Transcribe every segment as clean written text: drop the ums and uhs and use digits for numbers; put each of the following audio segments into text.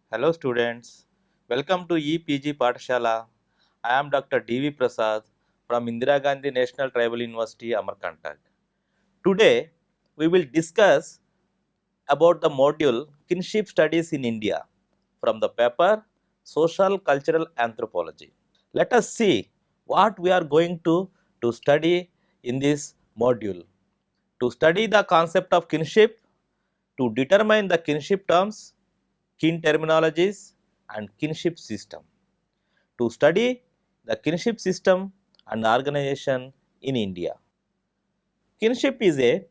Hello students, welcome to EPG Pathshala. I am Dr. D.V. Prasad from Indira Gandhi National Tribal University, Amarkantak. Today, we will discuss about the module Kinship Studies in India from the paper Social Cultural Anthropology. Let us see what we are going to study in this module. To study the concept of kinship, to determine the kinship terms, kin terminologies and kinship system. To study the kinship system and organization in India. Kinship is a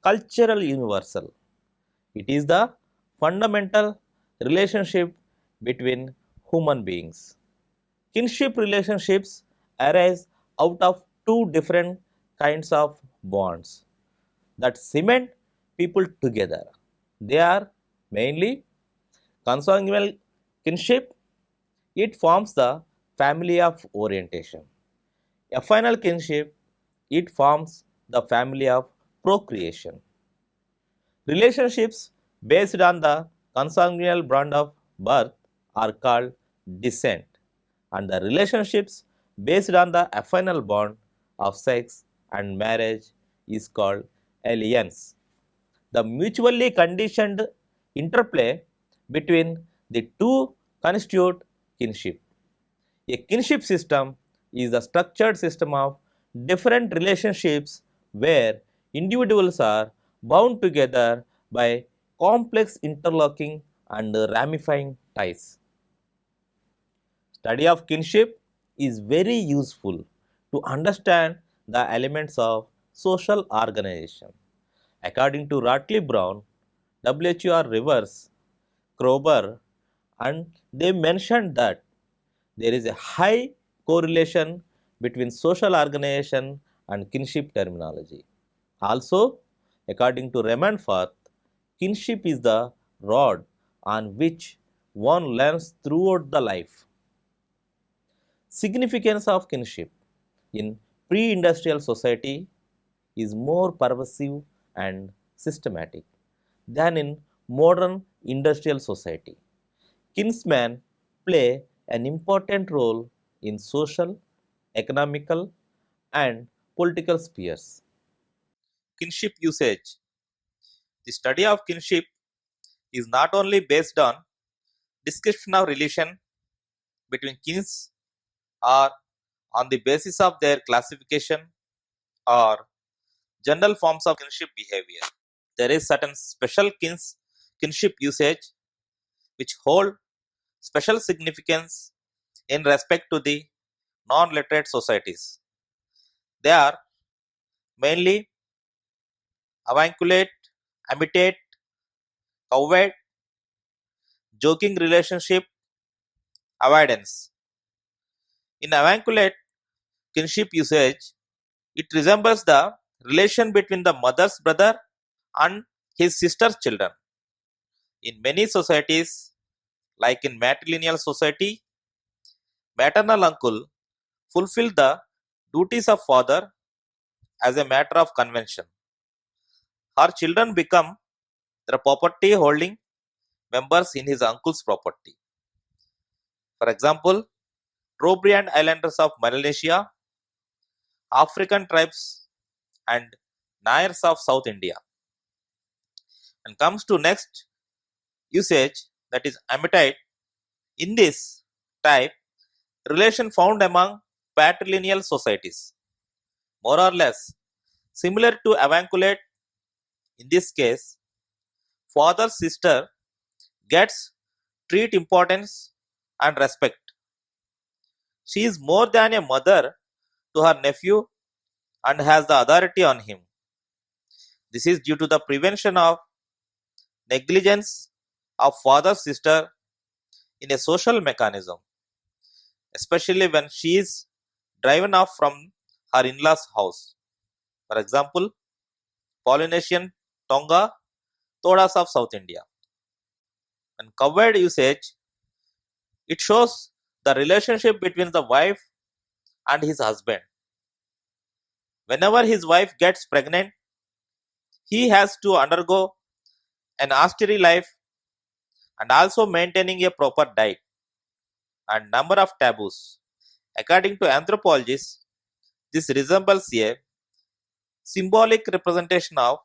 cultural universal. It is the fundamental relationship between human beings. Kinship relationships arise out of two different kinds of bonds that cement people together. They are mainly consanguineal kinship. It forms the family of orientation. Affinal kinship, it forms the family of procreation. Relationships based on the consanguineal bond of birth are called descent, and the relationships based on the affinal bond of sex and marriage is called alliance. The mutually conditioned interplay between the two constitute kinship. A kinship system is a structured system of different relationships where individuals are bound together by complex interlocking and ramifying ties. Study of kinship is very useful to understand the elements of social organization. According to Ratley Brown, WHR Rivers, Kroeber, and they mentioned that there is a high correlation between social organization and kinship terminology. Also, according to Remanforth, kinship is the rod on which one learns throughout the life. Significance of kinship in pre-industrial society is more pervasive and systematic than in modern industrial society. Kinsmen play an important role in social, economical, and political spheres. Kinship usage. The study of kinship is not only based on description of relation between kins or on the basis of their classification or general forms of kinship behavior. There is certain special kinship usage which hold special significance in respect to the non-literate societies. They are mainly avunculate, imitate, covert, joking relationship, avoidance. In avunculate kinship usage, it resembles the relation between the mother's brother and his sister's children. In many societies, like in matrilineal society, maternal uncle fulfill the duties of father as a matter of convention. Her children become the property holding members in his uncle's property. For example, Trobriand islanders of Melanesia, African tribes, and Nayars of South India. And comes to next usage, that is amitate. In this type, relation found among patrilineal societies, more or less similar to avunculate. In this case, father sister gets treat importance and respect. She is more than a mother to her nephew and has the authority on him. This is due to the prevention of negligence of father sister in a social mechanism, especially when she is driven off from her in-laws house. For example, Polynesian Tonga Todas of South India. And covered usage, it shows the relationship between the wife and his husband. Whenever his wife gets pregnant, he has to undergo an austere life and also maintaining a proper diet and number of taboos. According to anthropologists, this resembles a symbolic representation of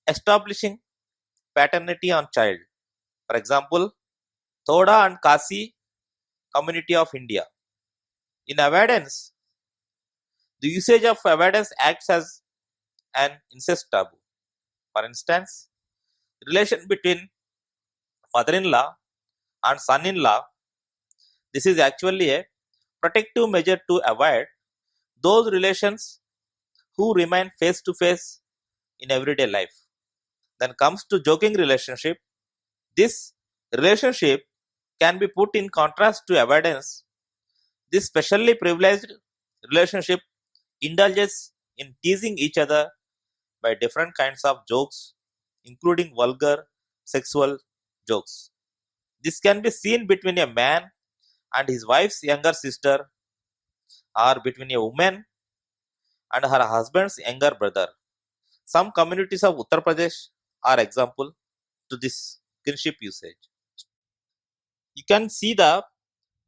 establishing paternity on child. For example, Thoda and Kasi community of India. In avoidance, the usage of avoidance acts as an incest taboo. For instance, relation between mother-in-law and son-in-law, this is actually a protective measure to avoid those relations who remain face to face in everyday life. Then comes to joking relationship. This relationship can be put in contrast to avoidance. This specially privileged relationship indulges in teasing each other by different kinds of jokes, including vulgar sexual jokes. This can be seen between a man and his wife's younger sister, or between a woman and her husband's younger brother. Some communities of Uttar Pradesh are example to this kinship usage. You can see the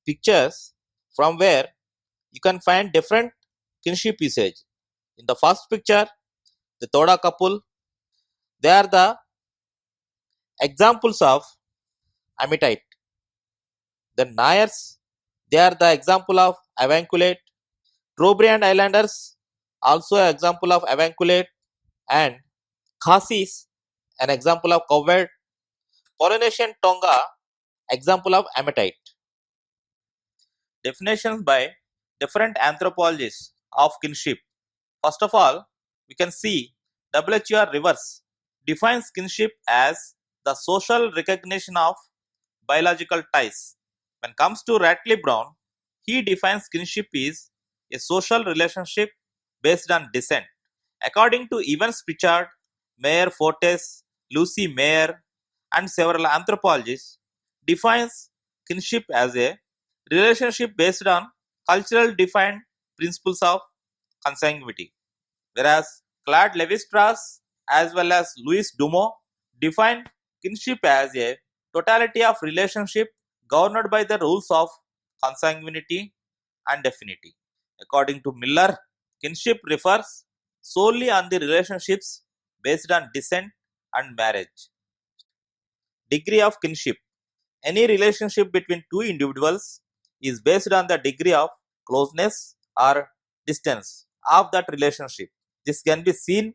pictures from where you can find different kinship usage. In the first picture, the Toda couple, they are the examples of Amitite. The Nayars, they are the example of Avunculate. Trobriand Islanders, also an example of Avunculate. And Khasis, an example of Cowherd. Polynesian Tonga, example of Amitite. Definitions by different anthropologists of kinship. First of all, we can see WHR Rivers defines kinship as the social recognition of biological ties. When it comes to Ratley Brown, he defines kinship is a social relationship based on descent. According to Evans Pritchard, Mayer Fortes, Lucy Mayer, and several anthropologists, defines kinship as a relationship based on cultural defined principles of consanguinity. Whereas Claude Levi-Strauss as well as Louis Dumont define kinship as a totality of relationship governed by the rules of consanguinity and affinity. According to Miller, kinship refers solely on the relationships based on descent and marriage. Degree of kinship. Any relationship between two individuals is based on the degree of closeness or distance of that relationship. This can be seen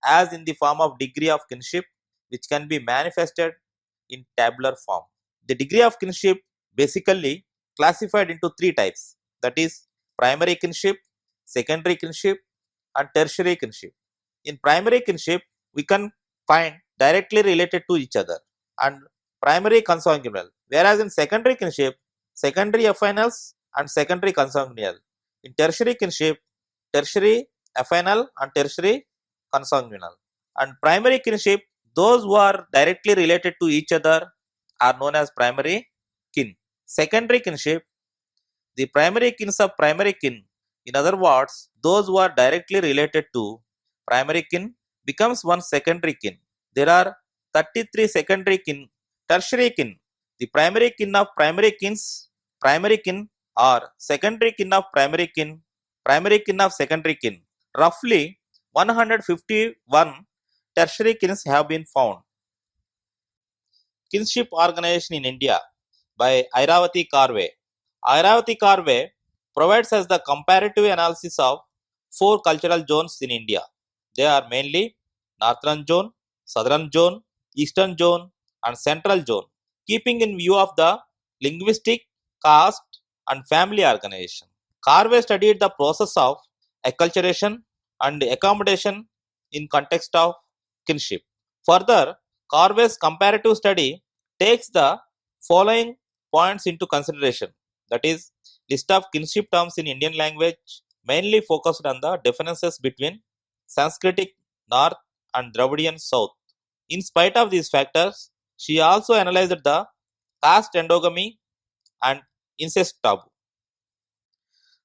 as in the form of degree of kinship, which can be manifested in tabular form. The degree of kinship basically classified into three types, that is primary kinship, secondary kinship, and tertiary kinship. In primary kinship, we can find directly related to each other and primary consanguineal, whereas in secondary kinship, secondary affinals and secondary consanguineal. In tertiary kinship, tertiary affinal and tertiary consanguineal. And primary kinship, those who are directly related to each other are known as primary kin. Secondary kinship, the primary kins of primary kin, in other words, those who are directly related to primary kin becomes one secondary kin. There are 33 secondary kin. Tertiary kin, the primary kin of primary kins, primary kin, or secondary kin of primary kin of secondary kin. Roughly 151 tertiary kins have been found. Kinship Organization in India by Airavati Karve. Airavati Karve provides us the comparative analysis of four cultural zones in India. They are mainly Northern Zone, Southern Zone, Eastern Zone, and Central Zone, keeping in view of the linguistic, caste, and family organization. Karve studied the process of acculturation and accommodation in context of kinship. Further, Karve's comparative study takes the following points into consideration, that is, list of kinship terms in Indian language, mainly focused on the differences between Sanskritic North and Dravidian South. In spite of these factors, she also analyzed the caste endogamy and incest taboo.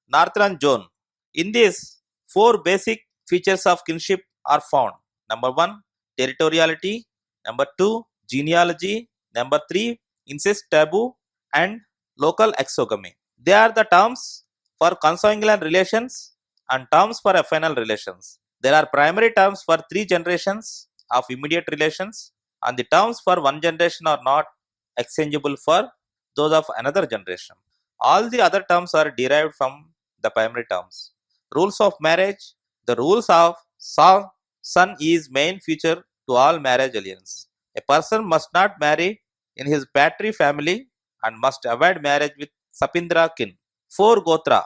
Northern Zone. In this, four basic features of kinship are found. Number one, territoriality. Number two, genealogy. Number three, incest taboo, and local exogamy. They are the terms for consanguine relations and terms for affinal relations. There are primary terms for 3 generations of immediate relations, and the terms for 1 generation are not exchangeable for those of another generation. All the other terms are derived from the primary terms. Rules of marriage. The rules of son is main feature to all marriage alliance. A person must not marry in his patri family and must avoid marriage with Sapindra kin. 4 Gotra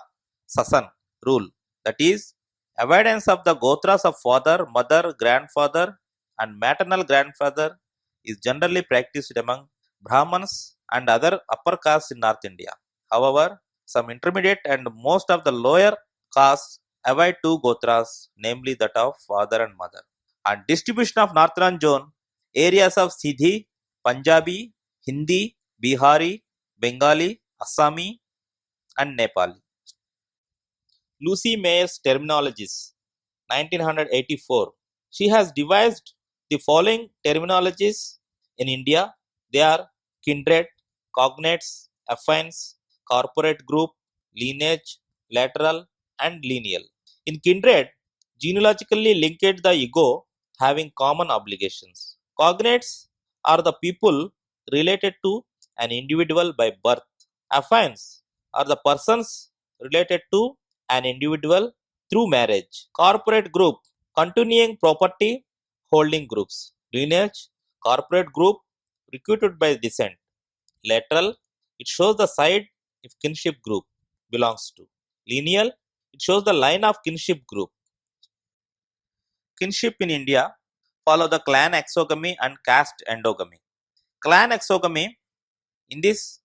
Sasan rule, that is, avoidance of the Gotras of father, mother, grandfather, and maternal grandfather is generally practiced among Brahmins and other upper castes in North India. However, some intermediate and most of the lower castes avoid 2 Gotras, namely that of father and mother. And distribution of northern zone, areas of Sindhi, Punjabi, Hindi, Bihari, Bengali, Assami, and Nepali. Lucy Mayer's Terminologies, 1984. She has devised the following terminologies in India. They are kindred, cognates, affines, corporate group, lineage, lateral, and lineal. In kindred, genealogically linked the ego having common obligations. Cognates are the people related to an individual by birth. Affines are the persons related to an individual through marriage. Corporate group, continuing property holding groups. Lineage, corporate group recruited by descent. Lateral, it shows the side if kinship group belongs to. Lineal, it shows the line of kinship group. Kinship in India follow the clan exogamy and caste endogamy. Clan exogamy, in this,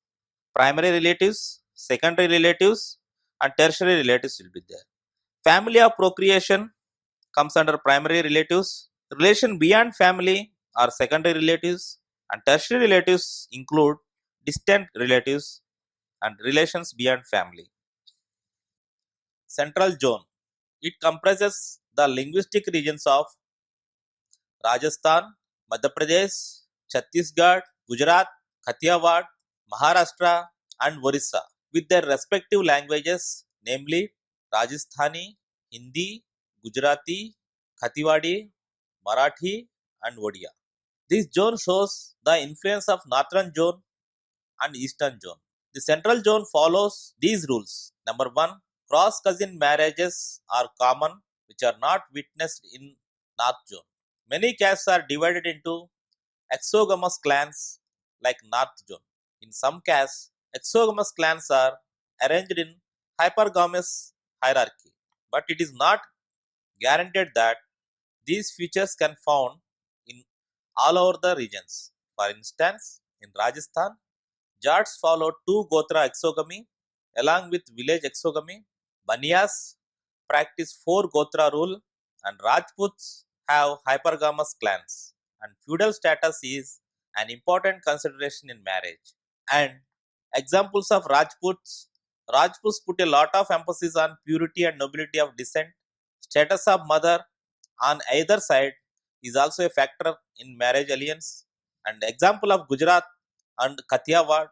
primary relatives, secondary relatives, and tertiary relatives will be there. Family of procreation comes under primary relatives. Relation beyond family are secondary relatives, and tertiary relatives include distant relatives and relations beyond family. Central zone. It comprises the linguistic regions of Rajasthan, Madhya Pradesh, Chhattisgarh, Gujarat, Kathiawar, Maharashtra, and Orissa, with their respective languages, namely Rajasthani, Hindi, Gujarati, Kathiawadi, Marathi, and Odia. This zone shows the influence of Northern zone and Eastern zone. The Central zone follows these rules. Number 1, cross cousin marriages are common, which are not witnessed in North zone. Many castes are divided into exogamous clans like North zone. In some castes, exogamous clans are arranged in hypergamous hierarchy, but it is not guaranteed that these features can found in all over the regions. For instance, in Rajasthan, Jats follow 2 Gotra exogamy along with village exogamy. Baniyas practice 4 Gotra rule, and Rajputs have hypergamous clans. And feudal status is an important consideration in marriage. And examples of Rajputs put a lot of emphasis on purity and nobility of descent. Status of mother on either side is also a factor in marriage alliance. And example of Gujarat and Kathiawar,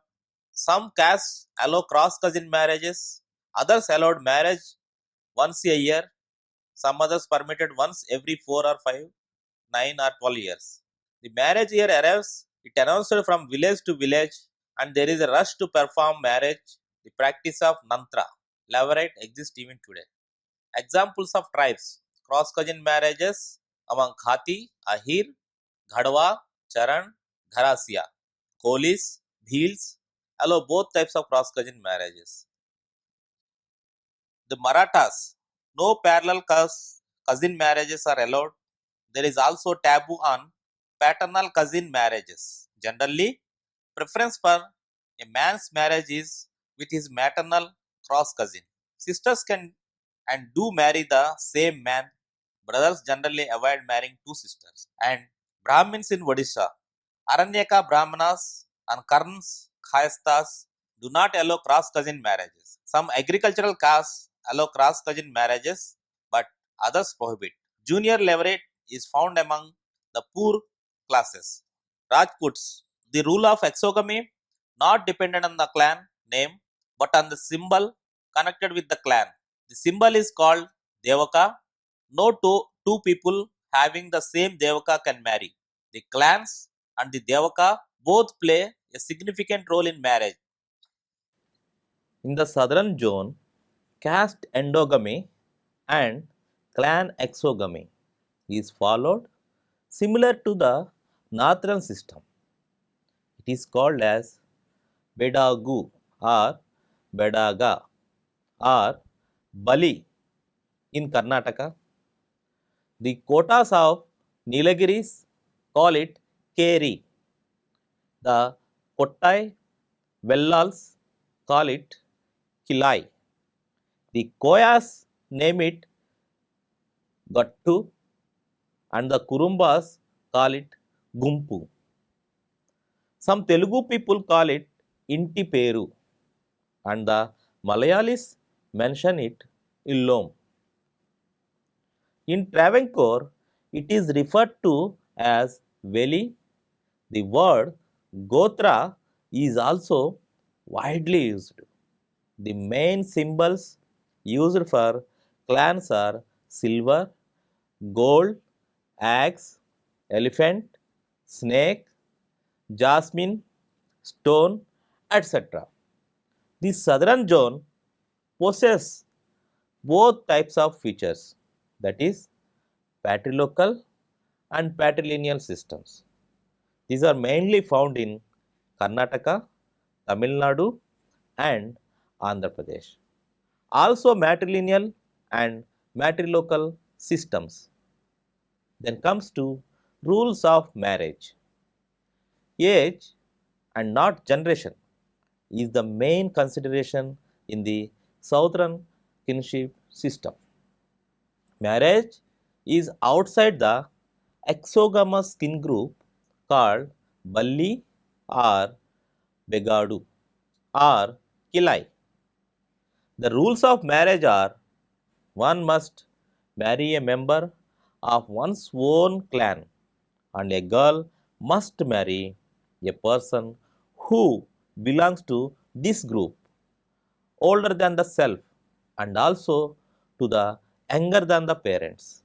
some castes allow cross cousin marriages, others allowed marriage once a year, some others permitted once every 4 or 5, 9 or 12 years. The marriage year arrives, it announced from village to village, and there is a rush to perform marriage. The practice of Nantra, Lavarite exists even today. Examples of tribes, cross cousin marriages among Khati, Ahir, Ghadwa, Charan, Gharasiya, Kolis, Bhils allow both types of cross cousin marriages. The Marathas, no parallel cousin marriages are allowed. There is also taboo on paternal cousin marriages. Generally, preference for a man's marriage is with his maternal cross cousin. Sisters can and do marry the same man. Brothers generally avoid marrying 2 sisters. And Brahmins in Odisha, Aranyaka Brahmanas and Karns Kayastas do not allow cross cousin marriages. Some agricultural castes allow cross cousin marriages, but others prohibit. Junior levirate is found among the poor classes. Rajputs, the rule of exogamy not dependent on the clan name but on the symbol connected with the clan. The symbol is called Devaka. No two people having the same Devaka can marry. The clans and the Devaka both play a significant role in marriage. In the southern zone, caste endogamy and clan exogamy is followed similar to the northern system. It is called as Bedagu or Bedaga or Bali in Karnataka. The Kotas of Nilagiris call it Keri. The Kottai Vellals call it Kilai. The Koyas name it Gattu and the Kurumbas call it Gumpu. Some Telugu people call it Inti Peru and the Malayalis mention it Illom. In Travancore, it is referred to as Veli. The word Gotra is also widely used. The main symbols used for clans are silver, gold, axe, elephant, snake, jasmine, stone, etc. The southern zone possesses both types of features, that is, patrilocal and patrilineal systems. These are mainly found in Karnataka, Tamil Nadu, and Andhra Pradesh. Also, matrilineal and matrilocal systems. Then comes to rules of marriage. Age and not generation is the main consideration in the southern kinship system. Marriage is outside the exogamous kin group called Balli or Begadu or Kilai. The rules of marriage are: one must marry a member of one's own clan, and a girl must marry a person who belongs to this group, older than the self, and also to the younger than the parents.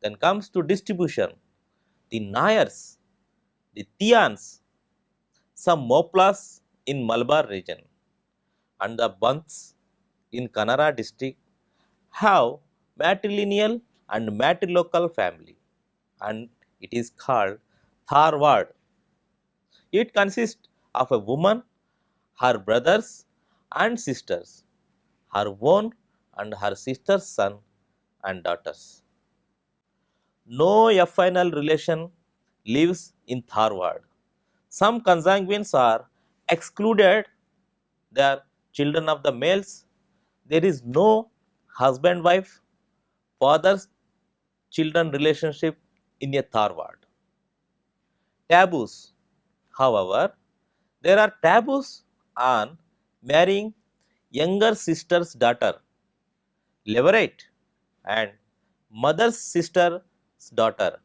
Then comes to distribution. The Nayars, the Tians, some Moplas in Malabar region, and the Banths in Kanara district have matrilineal and matrilocal family, and it is called Tharwad. It consists of a woman, her brothers and sisters, her own and her sister's son and daughters. No affinal relation lives in Tharwad. Some consanguines are excluded. They are children of the males. There is no husband wife, father's children relationship in a Tharwad. Taboos. However, there are taboos on marrying younger sister's daughter, levirate, and mother's sister's daughter.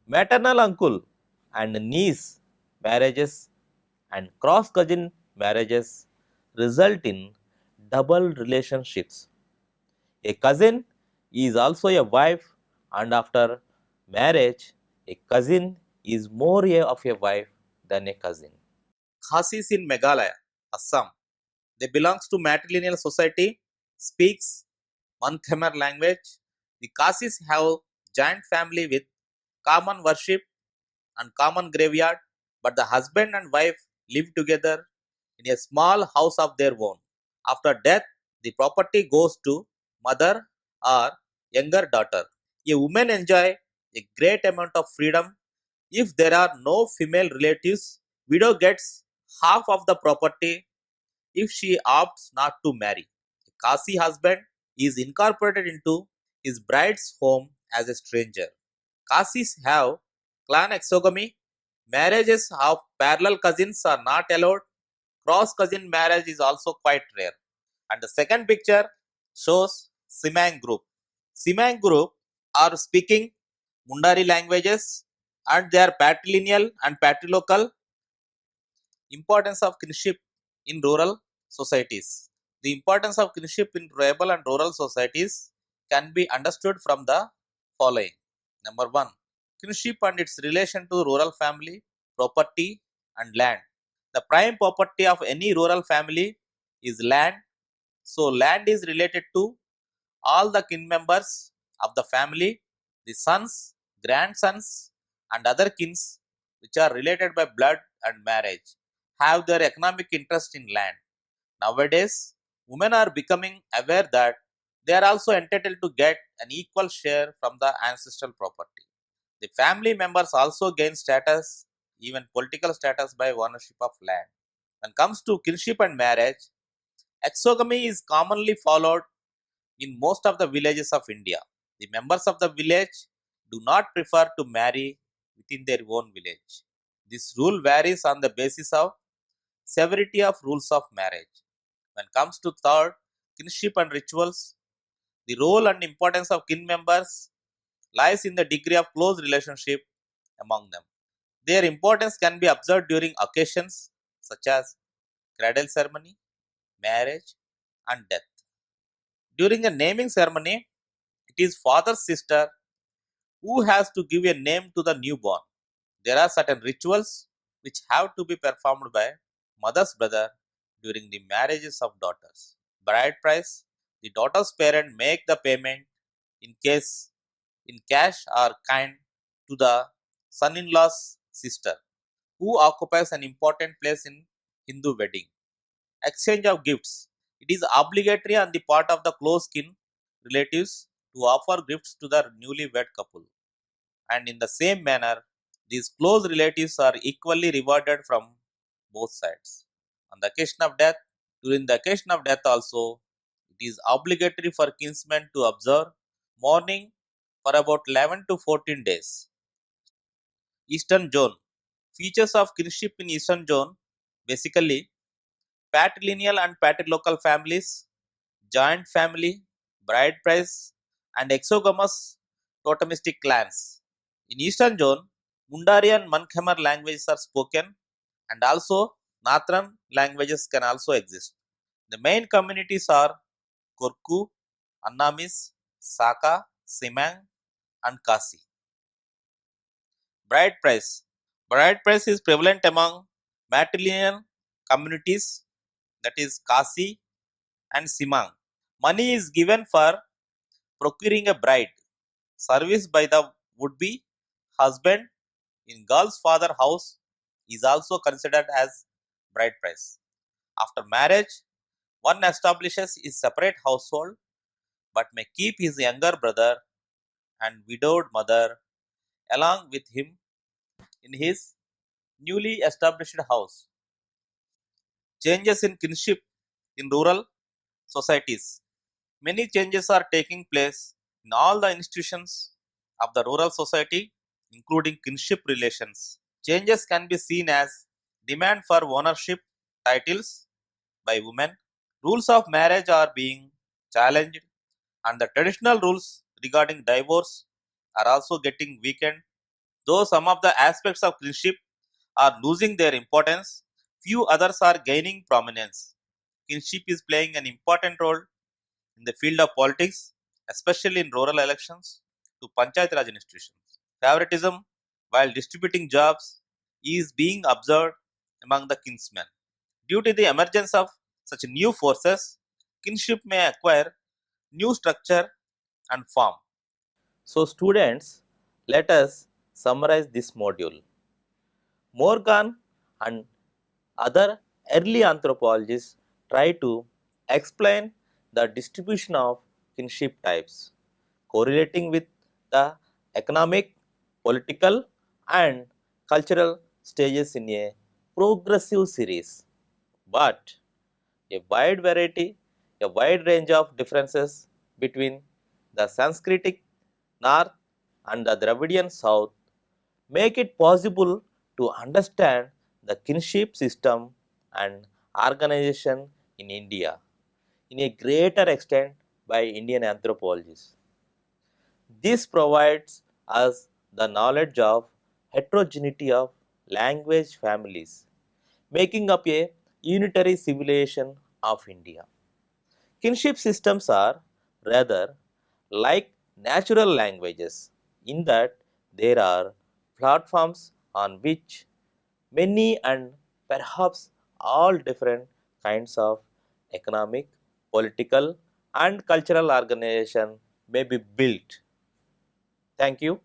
Maternal uncle and niece marriages and cross cousin marriages result in double relationships. A cousin is also a wife, and after marriage, a cousin is more of a wife than a cousin. Khasis in Meghalaya, Assam. They belongs to matrilineal society, speaks one Khmer language. The Khasis have giant family with common worship and common graveyard, but the husband and wife live together in a small house of their own. After death, the property goes to mother or younger daughter. A woman enjoy a great amount of freedom. If there are no female relatives, widow gets half of the property if she opts not to marry. A Kasi husband is incorporated into his bride's home as a stranger. Kasis have clan exogamy. Marriages of parallel cousins are not allowed. Cross cousin marriage is also quite rare. And the second picture shows Simang group. Simang group are speaking Mundari languages and they are patrilineal and patrilocal. Importance of kinship in rural societies. The importance of kinship in tribal and rural societies can be understood from the following. Number 1. Kinship and its relation to rural family, property, and land. The prime property of any rural family is land. So, land is related to all the kin members of the family, the sons, grandsons, and other kins which are related by blood and marriage have their economic interest in land. Nowadays, women are becoming aware that they are also entitled to get an equal share from the ancestral property. The family members also gain status, even political status, by ownership of land. When it comes to kinship and marriage, exogamy is commonly followed in most of the villages of India. The members of the village do not prefer to marry within their own village. This rule varies on the basis of severity of rules of marriage. When it comes to third, kinship and rituals, the role and importance of kin members lies in the degree of close relationship among them. Their importance can be observed during occasions such as cradle ceremony, marriage, and death. During a naming ceremony, it is father's sister who has to give a name to the newborn. There are certain rituals which have to be performed by mother's brother during the marriages of daughters. Bride price, the daughter's parent make the payment in case in cash or kind to the son-in-law's sister, who occupies an important place in Hindu wedding. Exchange of gifts. It is obligatory on the part of the close kin relatives to offer gifts to the newly wed couple. And in the same manner, these close relatives are equally rewarded from both sides. On the occasion of death, during the occasion of death also, it is obligatory for kinsmen to observe mourning for about 11 to 14 days. Eastern Zone. Features of kinship in Eastern Zone basically patrilineal and patrilocal families, joint family, bride price, and exogamous totemistic clans. In Eastern Zone, Mundari and Mankhamar languages are spoken, and also Nathran languages can also exist. The main communities are Korku, Annamis, Saka, Simang, and Kasi. Bride price. Bride price is prevalent among matrilineal communities, that is Kasi and Simang. Money is given for procuring a bride. Service by the would-be husband in girl's father house is also considered as bride price. After marriage, one establishes his separate household but may keep his younger brother and widowed mother along with him in his newly established house. Changes in kinship in rural societies. Many changes are taking place in all the institutions of the rural society, including kinship relations. Changes can be seen as demand for ownership titles by women, rules of marriage are being challenged, and the traditional rules regarding divorce are also getting weakened. Though some of the aspects of kinship are losing their importance, few others are gaining prominence. Kinship is playing an important role in the field of politics, especially in rural elections to Panchayat Raj institutions. Favoritism, while distributing jobs, is being observed among the kinsmen. Due to the emergence of such new forces, kinship may acquire new structure and form. So, students, let us summarize this module. Morgan and other early anthropologists try to explain the distribution of kinship types, correlating with the economic, political, and cultural stages in a progressive series. But a wide variety, a wide range of differences between the Sanskritic North and the Dravidian South make it possible to understand the kinship system and organization in India in a greater extent by Indian anthropologists. This provides us the knowledge of heterogeneity of language families, making up a unitary civilization of India. Kinship systems are rather like natural languages in that there are platforms on which many and perhaps all different kinds of economic, political, and cultural organization may be built. Thank you.